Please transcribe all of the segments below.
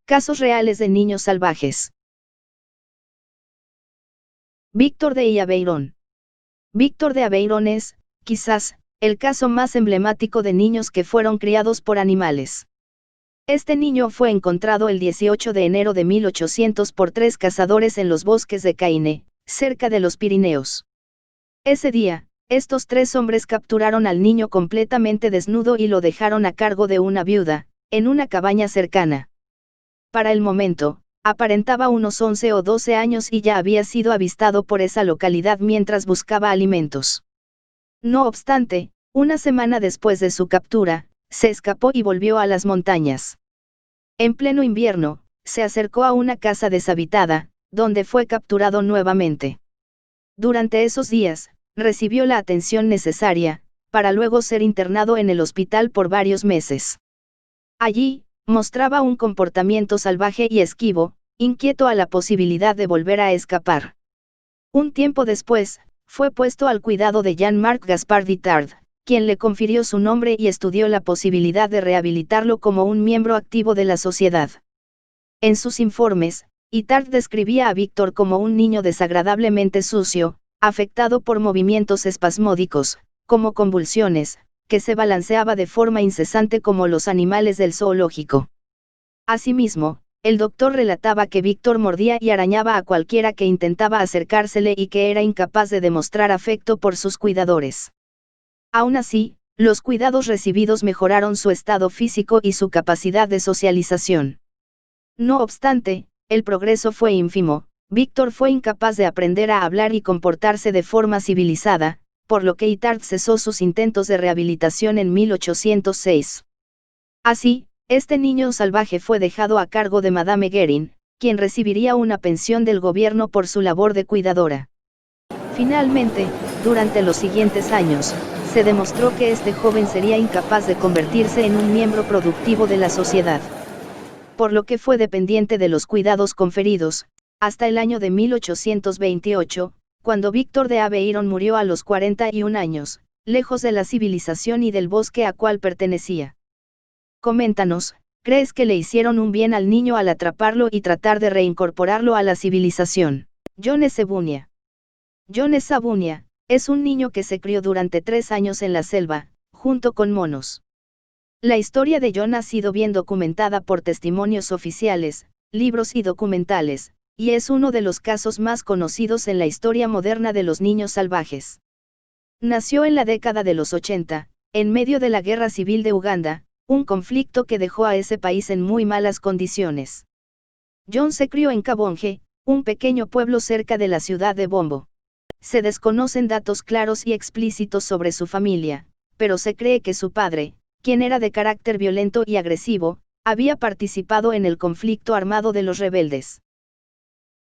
Casos reales de niños salvajes. Víctor de Aveyrón. Víctor de Aveyrón es, quizás, el caso más emblemático de niños que fueron criados por animales. Este niño fue encontrado el 18 de enero de 1800 por 3 cazadores en los bosques de Caine, cerca de los Pirineos. Ese día, estos 3 hombres capturaron al niño completamente desnudo y lo dejaron a cargo de una viuda, en una cabaña cercana. Para el momento, aparentaba unos 11 o 12 años y ya había sido avistado por esa localidad mientras buscaba alimentos. No obstante, una semana después de su captura, se escapó y volvió a las montañas. En pleno invierno, se acercó a una casa deshabitada, donde fue capturado nuevamente. Durante esos días, recibió la atención necesaria, para luego ser internado en el hospital por varios meses. Allí, mostraba un comportamiento salvaje y esquivo, inquieto a la posibilidad de volver a escapar. Un tiempo después, fue puesto al cuidado de Jean-Marc Gaspard Itard, quien le confirió su nombre y estudió la posibilidad de rehabilitarlo como un miembro activo de la sociedad. En sus informes, Itard describía a Víctor como un niño desagradablemente sucio, afectado por movimientos espasmódicos, como convulsiones, que se balanceaba de forma incesante como los animales del zoológico. Asimismo, el doctor relataba que Víctor mordía y arañaba a cualquiera que intentaba acercársele y que era incapaz de demostrar afecto por sus cuidadores. Aún así, los cuidados recibidos mejoraron su estado físico y su capacidad de socialización. No obstante, el progreso fue ínfimo. Víctor fue incapaz de aprender a hablar y comportarse de forma civilizada, por lo que Itard cesó sus intentos de rehabilitación en 1806. Así, este niño salvaje fue dejado a cargo de Madame Guérin, quien recibiría una pensión del gobierno por su labor de cuidadora. Finalmente, durante los siguientes años, se demostró que este joven sería incapaz de convertirse en un miembro productivo de la sociedad. Por lo que fue dependiente de los cuidados conferidos, hasta el año de 1828, cuando Víctor de Aveyrón murió a los 41 años, lejos de la civilización y del bosque a cual pertenecía. Coméntanos, ¿crees que le hicieron un bien al niño al atraparlo y tratar de reincorporarlo a la civilización? John Sabunia. John Sabunia es un niño que se crió durante 3 años en la selva, junto con monos. La historia de John ha sido bien documentada por testimonios oficiales, libros y documentales, y es uno de los casos más conocidos en la historia moderna de los niños salvajes. Nació en la década de los 80, en medio de la guerra civil de Uganda, un conflicto que dejó a ese país en muy malas condiciones. John se crió en Kabonge, un pequeño pueblo cerca de la ciudad de Bombo. Se desconocen datos claros y explícitos sobre su familia, pero se cree que su padre, quien era de carácter violento y agresivo, había participado en el conflicto armado de los rebeldes.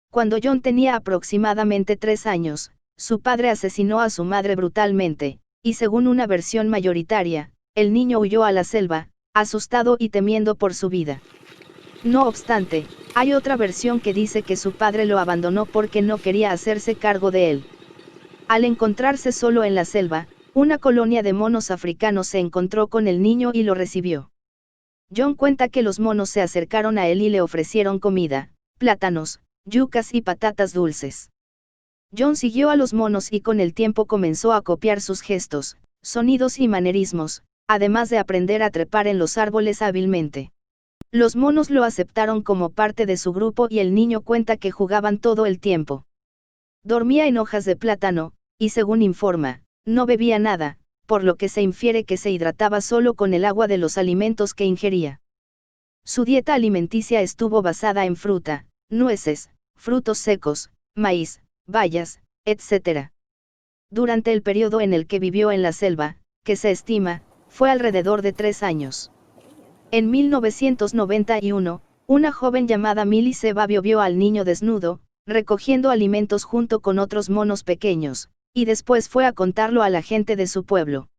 Cuando John tenía aproximadamente 3 años, su padre asesinó a su madre brutalmente, y según una versión mayoritaria, el niño huyó a la selva, asustado y temiendo por su vida. No obstante, hay otra versión que dice que su padre lo abandonó porque no quería hacerse cargo de él. Al encontrarse solo en la selva, una colonia de monos africanos se encontró con el niño y lo recibió. John cuenta que los monos se acercaron a él y le ofrecieron comida, plátanos, yucas y patatas dulces. John siguió a los monos y con el tiempo comenzó a copiar sus gestos, sonidos y manerismos, además de aprender a trepar en los árboles hábilmente. Los monos lo aceptaron como parte de su grupo y el niño cuenta que jugaban todo el tiempo. Dormía en hojas de plátano, y según informa, no bebía nada, por lo que se infiere que se hidrataba solo con el agua de los alimentos que ingería. Su dieta alimenticia estuvo basada en fruta, nueces, frutos secos, maíz, bayas, etc. Durante el periodo en el que vivió en la selva, que se estima, fue alrededor de 3 años. En 1991, una joven llamada Millie Sebabio vio al niño desnudo, recogiendo alimentos junto con otros monos pequeños, y después fue a contarlo a la gente de su pueblo.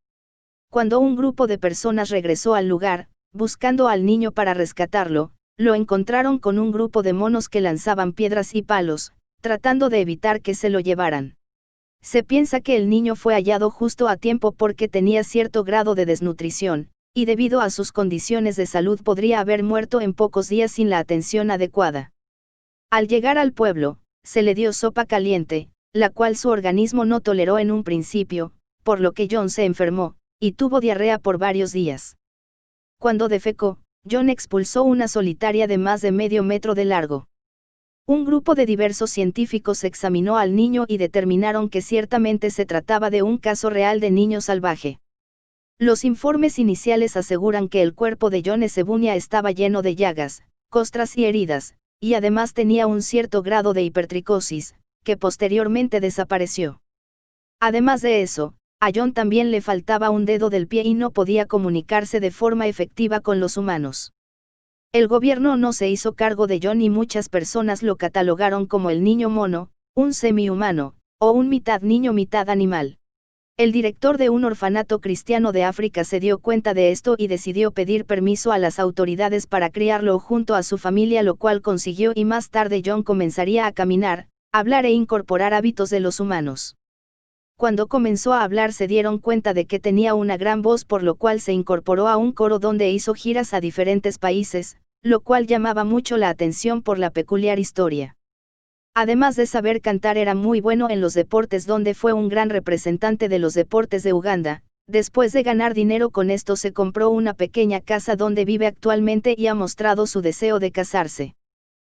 Cuando un grupo de personas regresó al lugar, buscando al niño para rescatarlo, lo encontraron con un grupo de monos que lanzaban piedras y palos, tratando de evitar que se lo llevaran. Se piensa que el niño fue hallado justo a tiempo porque tenía cierto grado de desnutrición, y debido a sus condiciones de salud podría haber muerto en pocos días sin la atención adecuada. Al llegar al pueblo, se le dio sopa caliente, la cual su organismo no toleró en un principio, por lo que John se enfermó, y tuvo diarrea por varios días. Cuando defecó, John expulsó una solitaria de más de medio metro de largo. Un grupo de diversos científicos examinó al niño y determinaron que ciertamente se trataba de un caso real de niño salvaje. Los informes iniciales aseguran que el cuerpo de John Essebunia estaba lleno de llagas, costras y heridas, y además tenía un cierto grado de hipertricosis, que posteriormente desapareció. Además de eso, a John también le faltaba un dedo del pie y no podía comunicarse de forma efectiva con los humanos. El gobierno no se hizo cargo de John y muchas personas lo catalogaron como el niño mono, un semi-humano, o un mitad niño mitad animal. El director de un orfanato cristiano de África se dio cuenta de esto y decidió pedir permiso a las autoridades para criarlo junto a su familia, lo cual consiguió, y más tarde John comenzaría a caminar, hablar e incorporar hábitos de los humanos. Cuando comenzó a hablar se dieron cuenta de que tenía una gran voz, por lo cual se incorporó a un coro donde hizo giras a diferentes países, lo cual llamaba mucho la atención por la peculiar historia. Además de saber cantar, era muy bueno en los deportes, donde fue un gran representante de los deportes de Uganda. Después de ganar dinero con esto se compró una pequeña casa donde vive actualmente y ha mostrado su deseo de casarse.